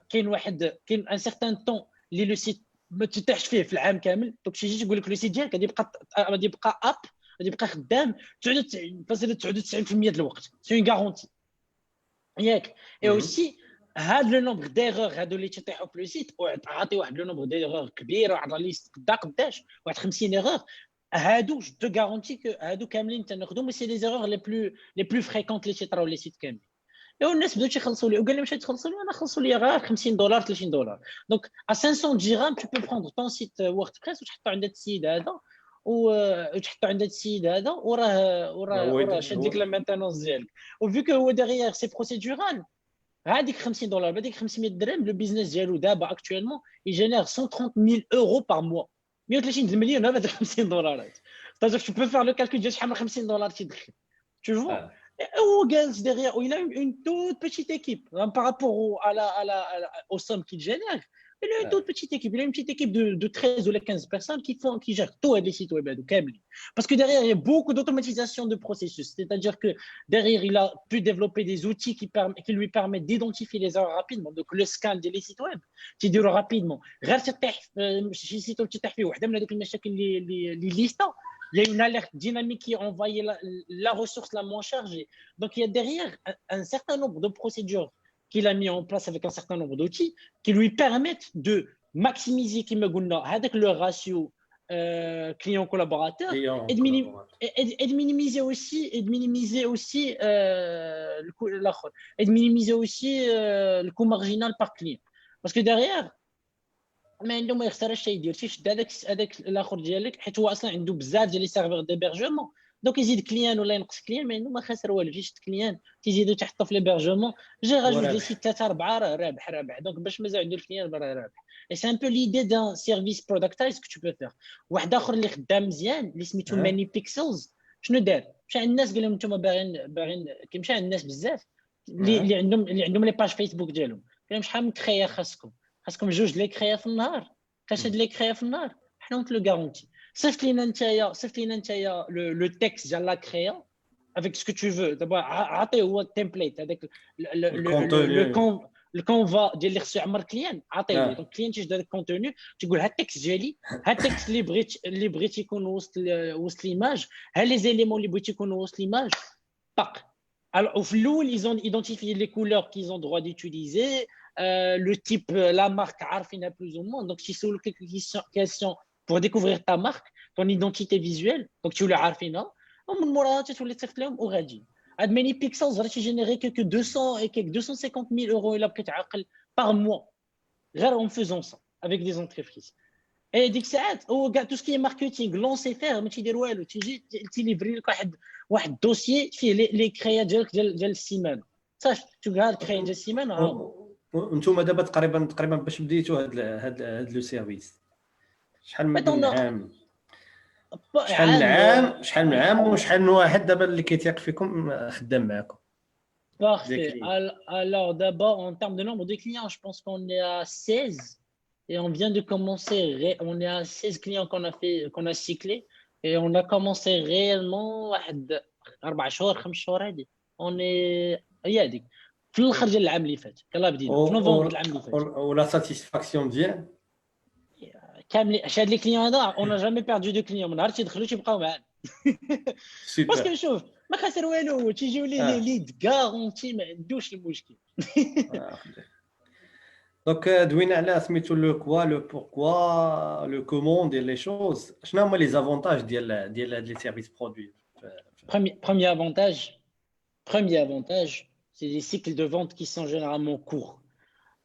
كاين ان سيغتان طون اللي لو سيت ما تفتحش فيه في العام كامل دونك شي يجي تقول لك لو سيت ديالك غادي يبقى اب غادي يبقى خدام 99% ديال الوقت سي اون غارونتي ياك اي اوسي هاد لو نومبر ديغور هادو اللي تيطيحوا في لو سيت وعطي واحد لو نومبر ديغور كبير واحد لا ليست قداش واحد 50 ايغور هادو جو تو غارونتي كو هادو كاملين تناخذهم سي لي زيرور لي بلو فريكونت اللي تيطراو لي سيت كاملين والناس بداو تيخلصوا لي وقال لي واش تخلصوا لي انا خلصوا لي غير $50 $30 دونك ا 500 dirhams tu peux prendre ton site WordPress وتحطو عند هاد السيد هذا وتحطو عند هاد السيد هذا وراه شاد لك لا مانتينونس ديالك وفيو كو هو ديغيير سي بروسيدورال هذيك $50 بهذيك 500 درهم لو بيزنس ديالو دابا اكطويلمون يجينير 130,000 euros par mois 130 المليون هذا $50 c'est-à-dire que tu peux faire le calcul ديال شحال من $50 تيدخل tu vois ou derrière, il a une toute petite équipe par rapport aux sommes qu'il génère. Il a une toute petite équipe. Il a une petite équipe de 13 ou 15 personnes qui gèrent tous les sites web. Parce que derrière, il y a beaucoup d'automatisation de processus. C'est-à-dire que derrière, il a pu développer des outils qui lui permettent d'identifier les erreurs rapidement. Donc, le scan des sites web, qui dure rapidement. Il y a une alerte dynamique qui envoie la ressource la moins chargée. Donc, il y a derrière un certain nombre de procédures qu'il a mis en place avec un certain nombre d'outils qui lui permettent de maximiser avec le ratio client-collaborateur et de minimiser aussi le coût marginal par client. Parce que derrière, ما عنده ما يخسرش شي يدير تيشد هذاك الاخر ديالك حيت هو اصلا عنده بزاف ديال لي سيرفر ديبرجمون دونك يزيد كليان ولا ينقص كليان ما عنده ما خاسر والو يشد كليان تيزيدو تحطو في ليبرجمون جي غاجوج لي سيت 3 4 راه رابح دونك باش مازال عنده الكليان راه رابح اي سي ان بو ليدي دان سيرفيس برودكتايز كو تو بو فير واحد اخر اللي خدام مزيان اللي سميتو ماني بيكسلز شنو دار مشى عند الناس قال لهم نتوما باغيين كيمشى عند الناس بزاف اللي عندهم لي باج فيسبوك ديالهم قال لهم شحال من كريا خاصكم جوج لي كريا في النهار كاش هاد لي كريا في النهار حنا نتلو غارونتي صيفط لينا نتايا لو تكست ديال لا كريا avec ce que tu veux دابا عطيه هو التمبليت هذاك الكونفا ديال اللي خصو يعمر كليان عطيه دونك الكليان تيجد هذاك الكونتوني تيقول ها التكست ديالي ها التكست اللي بغيت يكون وسط ليماج ها لي زيليمون اللي بغيت يكونوا وسط ليماج طاق alors au flou ils ont identifié les couleurs qu'ils ont droit d'utiliser le type, la marque, عارفينها plus ou moins. Donc, si c'est quelques questions pour découvrir ta marque, ton identité visuelle, donc tu l'as عارفينها. ومن موراها تولي تصيفط لهم وغادي. هاد ماني بيكسلز راه تيجينيري quelques 200 et quelques 250,000 euros إلا بقيت عاقل par mois. غير en faisant ça avec des entreprises. Et ديك الساعات هو كاع tout ce qui est marketing lancé faire ما تيدير والو تيجي تيليفري لك واحد دوسيي فيه لي كريا ديالك ديال السيمانه. صافي تلقى الكريا ديال السيمانه وانتم دابا تقريبا باش بديتوا هاد لو سيرفيس شحال من عام شحال من عام وشحال من واحد دابا اللي كيتيق فيكم خدام معكم Parfait. Alors d'abord en termes de nombre de clients je pense qu'on est à 16 et on vient de commencer. On est à 16 clients qu'on a cyclés et on a commencé réellement واحد 4 شهور 5 شهور هذه. On est هي هذيك في الاخر ديال العام اللي فات يلاه بدينا في نوفمبر العام اللي فات. La satisfaction vient. كاملين هاد لي كليون هذا اون جامي بيردو دو كليون من نهار تيدخلوا تيبقاو معانا. باسكو Super. شوف ما خسر والو تيجيو لي ليد كارونتي ما عندوش المشكل. Donc, دوينا على سميتو لو كوا لو بوركوا لو كومون ديال لي شوز. شنو هما لي زافونتاج ديال هاد لي سيرفيس برودوي؟ Premier avantage, c'est des cycles de vente qui sont généralement courts.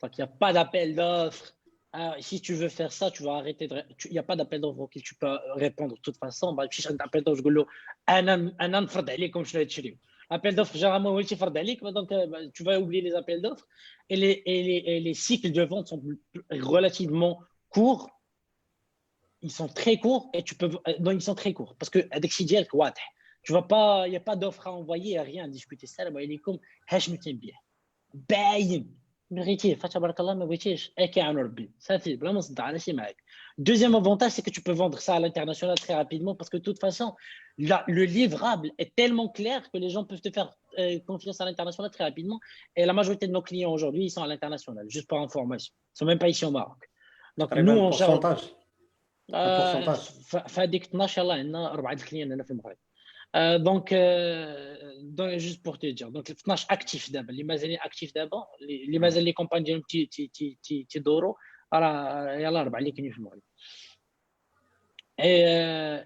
Donc, il n'y a pas d'appel d'offres. Ah, si tu veux faire ça, tu vas arrêter de. Il n'y a pas d'appel d'offres auquel tu peux répondre de toute façon. Bah, tu cherches un appel d'offres, je dis, أنا نفرض عليكم شنو تشريو. Appel d'offres, généralement, هو اللي تيفرض عليك, donc tu vas oublier les appels d'offres. Et les cycles de vente sont relativement courts. Ils sont très courts et tu peux. Non, ils sont très courts parce que avec CDL, tu vas pas, il n'y a pas d'offre à envoyer, rien à discuter. Salam alaikum, hash متنبيه. باين. مغيتيه فتبارك الله ما بغيتيش كيعاون ربي صافي بلا ما نصدع على شي معاك. Deuxième avantage, c'est que tu peux vendre ça à l'international très rapidement parce que de toute façon, le livrable est tellement clair que les gens peuvent te faire confiance à l'international très rapidement. Et la majorité de nos clients aujourd'hui, ils sont à l'international, juste pour information. Ils ne sont même pas ici au Maroc. Donc nous, on gère. فهذيك 12 يلاه عندنا 4 الكليان هنا في المغرب. Donc juste pour te dire, donc 12 actifs d'abord, les mazalين actifs d'abord, les mazal les campagnes ديالهم تيدوروا راه يلاه 4 اللي كاينين في المغرب.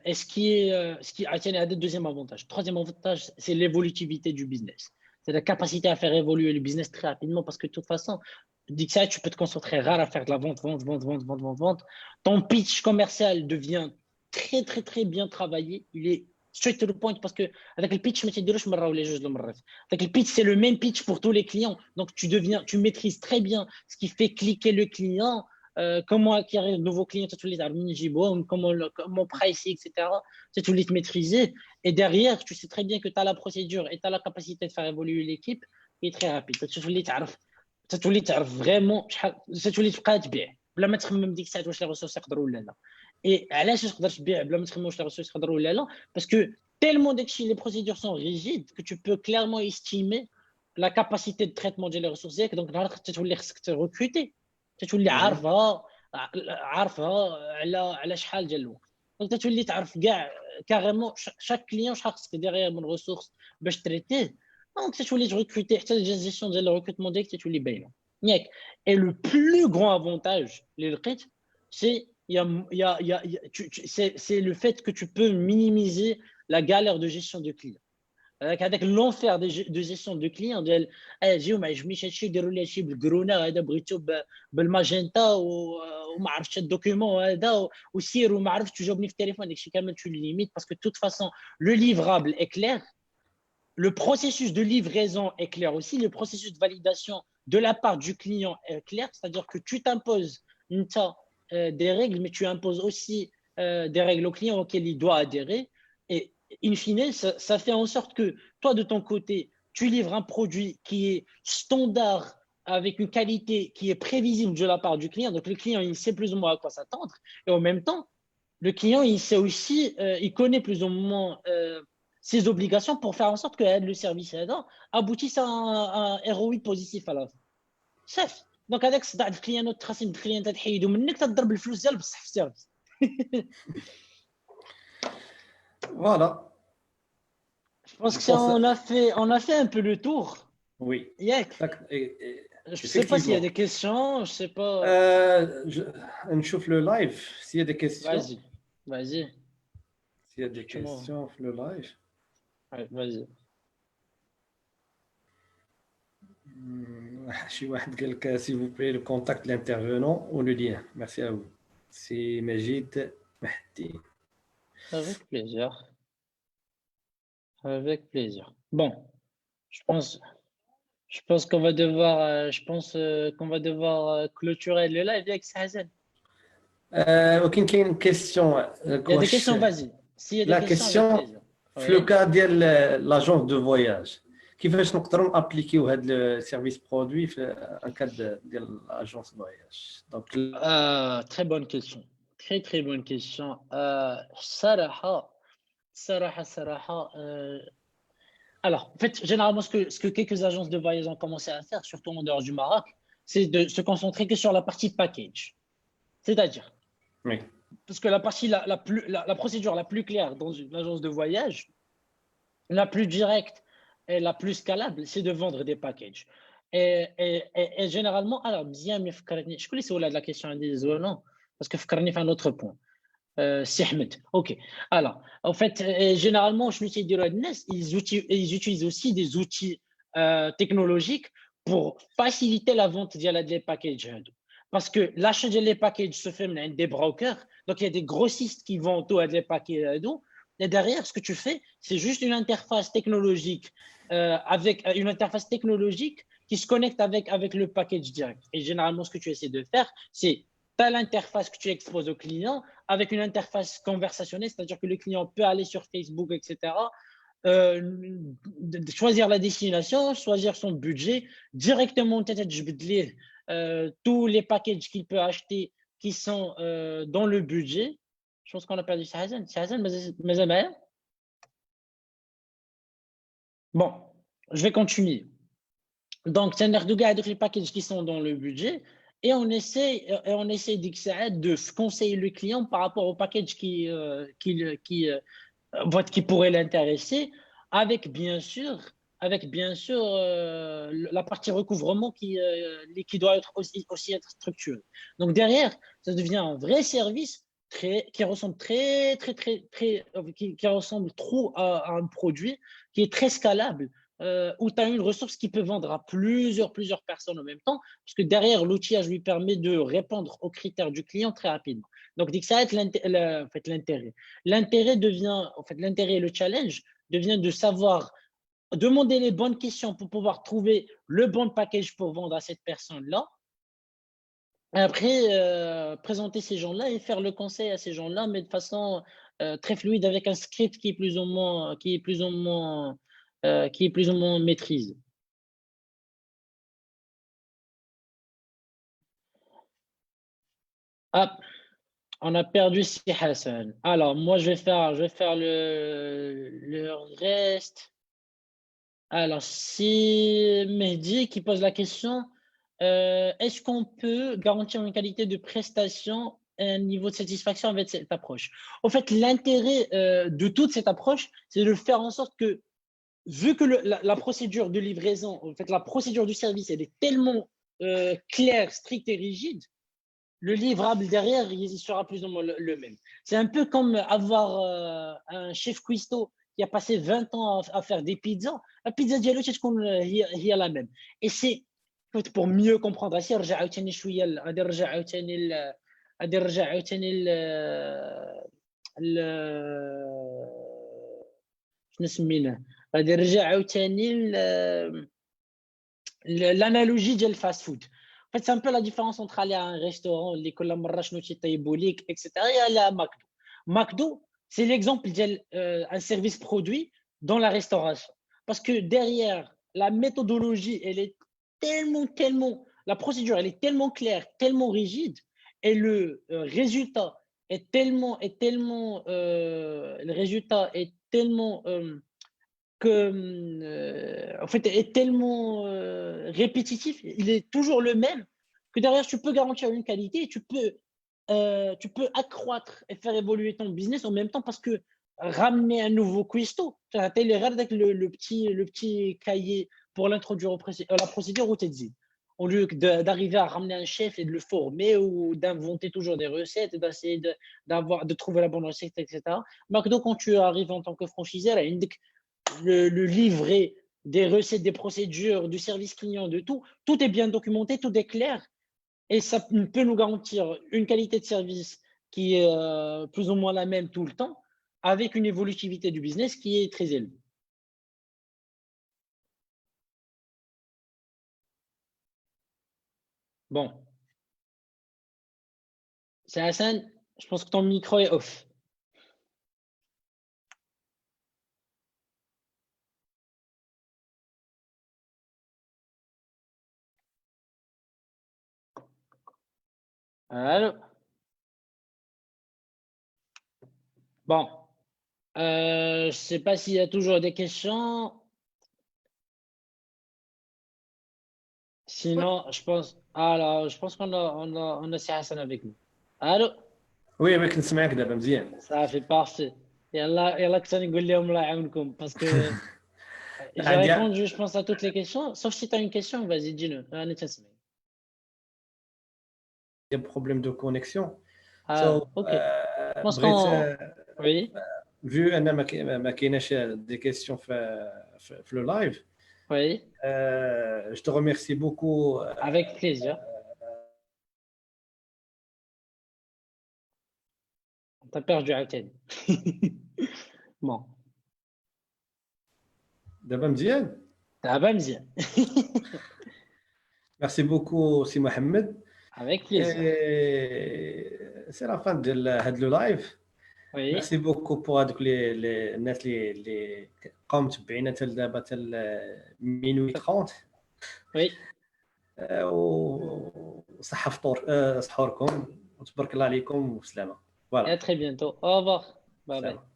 Et ce qui a un deuxième avantage. Troisième avantage, c'est l'évolutivité du business. C'est la capacité à faire évoluer le business très rapidement parce que de toute façon, dis que ça, tu peux te concentrer rare à faire de la vente. Ton pitch commercial devient très, très, très bien travaillé. Il est straight to the point parce que avec le pitch, avec le pitch, c'est le même pitch pour tous les clients. Donc, tu maîtrises très bien ce qui fait cliquer le client. Comment acquérir de nouveaux clients, comment pricer, etc. Tu les maîtriser. Et derrière, tu sais très bien que tu as la procédure et tu as la capacité de faire évoluer l'équipe qui est très rapide. Tu تعرف vraiment تولي تبقى تبيع بلا ما تخمم ديك الساعات واش لي ريسورس يقدروا ولا لا. Et علاش تقدر تبيع بلا ما تخمم واش لي ريسورس يقدروا ولا لا parce que tellement داكشي les procédures sont rigides que tu peux clairement estimer la capacité de traitement ديال les ressources ديالك. donc نهار تولي خصك تريكروتي تولي عارفها على شحال ديال الوقت. دونك تولي تعرف كاع كاريمون chaque client شحال خصك derrière من ressources باش تريتيه. Donc tu les recruter حتى la gestion ديال le recrutement ديالك تولي باينه ياك. Et le plus grand avantage اللي لقيت c'est c'est le fait que tu peux minimiser la galère de gestion de clients. avec l'enfer de gestion de clients ديال جيو ما عجبنيش هادشي ديروا لي هادشي بالكرونا هذا بغيتو بالماجنتا وما عرفتش الدوكيومون هذا وسير وما عرفتش تجاوبني في التليفون داكشي كامل tu le limites parce que de toute façon le livrable est clair. Le processus de livraison est clair aussi. Le processus de validation de la part du client est clair. C'est-à-dire que tu t'imposes des règles, mais tu imposes aussi des règles au client auxquelles il doit adhérer. Et in fine, ça fait en sorte que toi, de ton côté, tu livres un produit qui est standard avec une qualité qui est prévisible de la part du client. Donc, le client, il sait plus ou moins à quoi s'attendre. Et en même temps, le client, il sait aussi, il connaît plus ou moins ses obligations pour faire en sorte que le service aboutisse à un ROI positif à la fin. صافي دونك هذاك الصداع د الكليان والتخاصم د الكليان تحيدو منك تضرب الفلوس ديال بصح في السيرفيس. Voilà. Je pense qu'on a fait un peu le tour. Oui. Yak. Je sais pas s'il y a des questions, je sais pas. نشوف le live s'il y a des questions. Vas-y. S'il y a des questions le live. Ouais, vas-y. شي واحد قال لك s'il vous plaît le contact de l'intervenant ou le lien. Merci à vous. C'est Majid Mahdi. Avec plaisir. Avec plaisir. Bon, je pense qu'on va devoir clôturer le live avec Hazen. وكاين question. Il y a des questions, vas-y. S'il y a des questions, avec plaisir. في لو كا ديال لاجونس دو فواياج كيفاش نقدروا نابليكيو هذا السيرفيس برودوي في ان كاد ديال الاجونس فواياج دونك Très bonne question. Très, très bonne question. صراحة صراحة alors, en fait, généralement, ce que quelques agences de voyage ont commencé à faire, surtout en dehors du Maroc, c'est de se concentrer que sur la partie package. C'est-à-dire, oui parce que la partie, la procédure la plus claire dans une agence de voyage, la plus directe et la plus scalable, c'est de vendre des packages. Et généralement, alors, bien, mais je connais c'est la question ou non, parce que fait un autre point. C'est Ahmed. OK. Alors, en fait, généralement, je me suis dit, ils utilisent aussi des outils technologiques pour faciliter la vente des packages. Parce que l'achat des packages se fait dans des brokers. Donc, il y a des grossistes qui vendent tous les packages. Et derrière, ce que tu fais, c'est juste une interface technologique avec une interface technologique qui se connecte avec le package direct. Et généralement, ce que tu essaies de faire, c'est tu as l'interface que tu exposes au client avec une interface conversationnelle, c'est-à-dire que le client peut aller sur Facebook, etc., choisir la destination, choisir son budget, directement tous les packages qu'il peut acheter qui sont dans le budget. Je pense qu'on a perdu Shahzan. Shahzan, mais bon, je vais continuer. Donc, c'est un de les packages qui sont dans le budget et on essaie de conseiller le client par rapport au package qui pourrait l'intéresser, avec bien sûr la partie recouvrement qui doit être aussi être structurée. Donc derrière, ça devient un vrai service qui ressemble qui ressemble trop à un produit qui est très scalable. Où tu as une ressource qui peut vendre à plusieurs personnes en même temps, parce que derrière, l'outillage lui permet de répondre aux critères du client très rapidement. Donc, dès que ça va être l'intérêt. L'intérêt et le challenge devient de savoir demander les bonnes questions pour pouvoir trouver le bon package pour vendre à cette personne-là. Après, présenter ces gens-là et faire le conseil à ces gens-là, mais de façon très fluide avec un script qui est plus ou moins maîtrisé. Ah, on a perdu Si Hassan. Alors, moi, je vais faire le reste. Alors, c'est Mehdi qui pose la question. Est-ce qu'on peut garantir une qualité de prestation et un niveau de satisfaction avec cette approche? En fait, l'intérêt de toute cette approche, c'est de faire en sorte que, vu que la procédure de livraison, en fait, la procédure du service, elle est tellement claire, stricte et rigide, le livrable derrière, il sera plus ou moins le même. C'est un peu comme avoir un chef cuistot qui a passé 20 ans à faire des pizzas. La pizza ديالو تكون هي la même. Et c'est pour mieux comprendre. غادي نرجع عاوتاني شويه غادي نرجع عاوتاني شنو سميناه غادي نرجع عاوتاني l'analogie ديال الفاست فود. En fait, c'est un peu la différence entre aller à un restaurant, les etc. et aller à McDo. McDo, c'est l'exemple d'un service produit dans la restauration. Parce que derrière, la méthodologie, elle est la procédure, elle est tellement claire, tellement rigide, et le résultat est tellement en fait, est tellement répétitif, il est toujours le même, que derrière, tu peux garantir une qualité, tu peux accroître et faire évoluer ton business en même temps parce que ramener un nouveau cuistot, tu as avec le petit cahier pour l'introduire à la procédure où tu dis. Au lieu d'arriver à ramener un chef et de le former ou d'inventer toujours des recettes, d'essayer de trouver la bonne recette, etc. McDo, quand tu arrives en tant que franchiseur, il y a le livret des recettes, des procédures, du service client, de tout. Tout est bien documenté, tout est clair. Et ça peut nous garantir une qualité de service qui est plus ou moins la même tout le temps, avec une évolutivité du business qui est très élevée. Bon. C'est Hassan, je pense que ton micro est off. Allô? Bon, je sais pas s'il y a toujours des questions. Ouais. Sinon, je pense qu'on a Si Hassan avec nous. Allô? Oui, oui, كنسمعك دابا مزيان. Ça fait parfait. يلا كنت نقول لهم الله يعاونكم parce que j'ai عندي répondu, je pense, à toutes les questions. Sauf si tu as une question, vas-y, dis-le. أنا تسمع. un problème de connexion. So, Ah, ok. Je pense بغيت qu'on... Oui, vu ان ما كايناش des questions في le live. oui, Je te remercie beaucoup. avec plaisir. T'as perdu عاوتاني. Bon, دابا مزيان. دابا مزيان. Merci beaucoup سي محمد. Avec plaisir. C'est la fin de هاد le live. Oui, Merci beaucoup pour هذوك الناس اللي قاموا متبعينا حتى دابا حتى minuit 30. oui. وصحة فطور سحوركم وتبارك الله عليكم وسلامة. Et à فوالا très bientôt. Au revoir. Bye bye. سلامة.